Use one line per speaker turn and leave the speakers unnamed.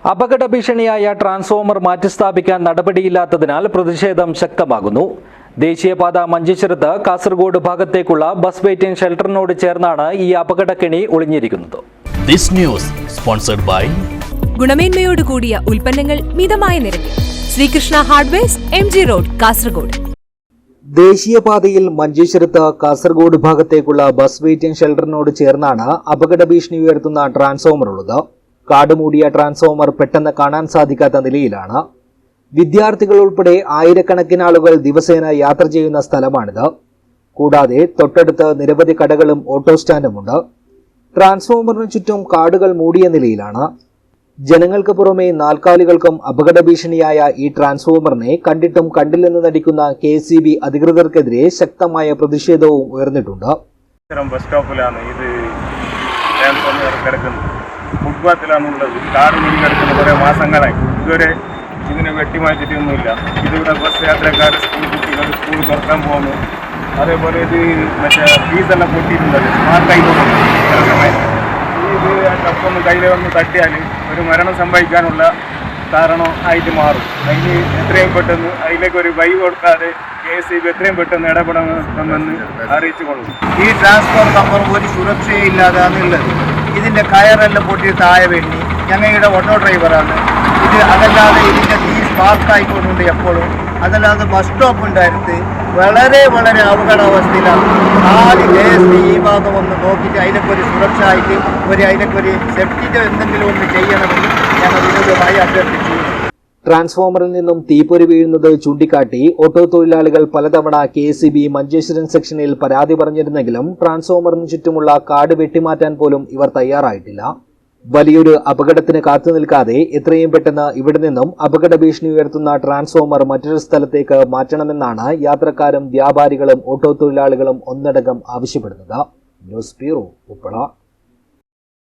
അപകട ഭീഷണിയായ ട്രാൻസ്ഫോമർ മാറ്റിസ്ഥാപിക്കാൻ നടപടിയില്ലാത്തതിനാൽ പ്രതിഷേധം ശക്തമാകുന്നു. ദേശീയപാത മഞ്ചേശ്വരത്ത് കാസർഗോഡ് ഭാഗത്തേക്കുള്ള ബസ് വെയിറ്റിംഗ് ഷെൽട്ടറിനോട് ചേർന്നാണ് ഈ അപകടക്കെണി ഒളിഞ്ഞിരിക്കുന്നത്.
ഗുണമേന്മയോട് കൂടിയ ഉൽപ്പന്നങ്ങൾ മിതമായ നിരക്കിൽ Sreekrishna hardwares, MG road, Kasaragod.
ദേശീയപാതയിൽ മഞ്ചേശ്വരത്ത് കാസർഗോഡ് ഭാഗത്തേക്കുള്ള ബസ് വെയിറ്റിംഗ് ഷെൽട്ടറിനോട് ചേർന്നാണ് അപകട ഭീഷണി ഉയർത്തുന്ന ട്രാൻസ്ഫോമർ ഉള്ളത്. കാടുമൂടിയ ട്രാൻസ്ഫോമർ പെട്ടെന്ന് കാണാൻ സാധിക്കാത്ത നിലയിലാണ്. വിദ്യാർത്ഥികൾ ഉൾപ്പെടെ ആയിരക്കണക്കിന് ആളുകൾ ദിവസേന യാത്ര ചെയ്യുന്ന സ്ഥലമാണിത്. കൂടാതെ തൊട്ടടുത്ത് നിരവധി കടകളും ഓട്ടോ സ്റ്റാൻഡുമുണ്ട്. ട്രാൻസ്ഫോമറിന് ചുറ്റും കാടുകൾ മൂടിയ നിലയിലാണ്. ജനങ്ങൾക്ക് പുറമെ നാൽക്കാലികൾക്കും അപകട ഭീഷണിയായ ഈ ട്രാൻസ്ഫോമറിനെ കണ്ടിട്ടും കണ്ടില്ലെന്ന് നടിക്കുന്ന KSEB അധികൃതർക്കെതിരെ ശക്തമായ പ്രതിഷേധവും ഉയർന്നിട്ടുണ്ട്.
ബസ് സ്റ്റോപ്പിലാണ് ഇത് ട്രാൻസ്ഫോമർ കിടക്കുന്നത്. ഫുട്പാത്തിലാണുള്ളത്. കാട് മൂടി കിടക്കുന്ന കുറേ മാസങ്ങളായി. ഇതുവരെ ഇതിനെ വെട്ടിമാറ്റിയിട്ടൊന്നുമില്ല. ഇതിവിടെ ബസ് യാത്രക്കാർ, സ്കൂൾ കുട്ടികൾ സ്കൂൾ തുറക്കാൻ പോകുന്നു. അതേപോലെ ഇത് ഫീസെല്ലാം പൊട്ടിയിട്ടുള്ളത് സ്മാർട്ടായി പോകുന്നു. ഇത് ടപ്പൊന്ന് കയ്യിൽ വന്ന് തട്ടിയാൽ ഒരു മരണം സംഭവിക്കാനുള്ള കാരണം ആയിട്ട് മാറും. അതിന് എത്രയും പെട്ടെന്ന് അതിലേക്ക് ഒരു വഴി കൊടുക്കാതെ KSEB എത്രയും പെട്ടെന്ന് ഇടപെടണമെന്ന് അറിയിച്ചു കൊള്ളുന്നു.
ഈ ട്രാൻസ്പോർട്ട് കമ്പനി ഒരു സുരക്ഷയില്ലാതാണുള്ളത്. ഇതിൻ്റെ കയറെല്ലാം പൊട്ടി താഴെ വേണ്ടി ഞങ്ങളുടെ ഓട്ടോ ഡ്രൈവറാണ് ഇത്. അതല്ലാതെ ഇതിൻ്റെ തീ സ്പാർക്കായിക്കൊണ്ടുണ്ട് എപ്പോഴും. അതല്ലാതെ ബസ് സ്റ്റോപ്പ് ഉണ്ടായിരുന്നത് വളരെ അപകടാവസ്ഥയിലാണ്. ആദ്യം KSEB ഈ ഭാഗം ഒന്ന് നോക്കിയിട്ട് അതിനൊക്കെ ഒരു സുരക്ഷ ആയിട്ട് അതിനൊക്കെ ഒരു സെഫ്റ്റിൻ്റെ എന്തെങ്കിലും ഒന്ന് ചെയ്യണമെന്ന് ഞങ്ങൾ വിനോദമായി അഭ്യർത്ഥിച്ചു.
ട്രാൻസ്ഫോമറിൽ നിന്നും തീപ്പൊരി വീഴുന്നത് ചൂണ്ടിക്കാട്ടി ഓട്ടോ തൊഴിലാളികൾ പലതവണ KSEB മഞ്ചേശ്വരം സെക്ഷനിൽ പരാതി പറഞ്ഞിരുന്നെങ്കിലും ട്രാൻസ്ഫോമറിന് ചുറ്റുമുള്ള കാട് വെട്ടിമാറ്റാൻ പോലും ഇവർ തയ്യാറായിട്ടില്ല. വലിയൊരു അപകടത്തിന് കാത്തുനിൽക്കാതെ എത്രയും പെട്ടെന്ന് ഇവിടെ നിന്നും അപകട ഭീഷണി ഉയർത്തുന്ന ട്രാൻസ്ഫോമർ മറ്റൊരു സ്ഥലത്തേക്ക് മാറ്റണമെന്നാണ് യാത്രക്കാരും വ്യാപാരികളും ഓട്ടോ തൊഴിലാളികളും ഒന്നടങ്കം ആവശ്യപ്പെടുന്നത്. News bureau, Uppala.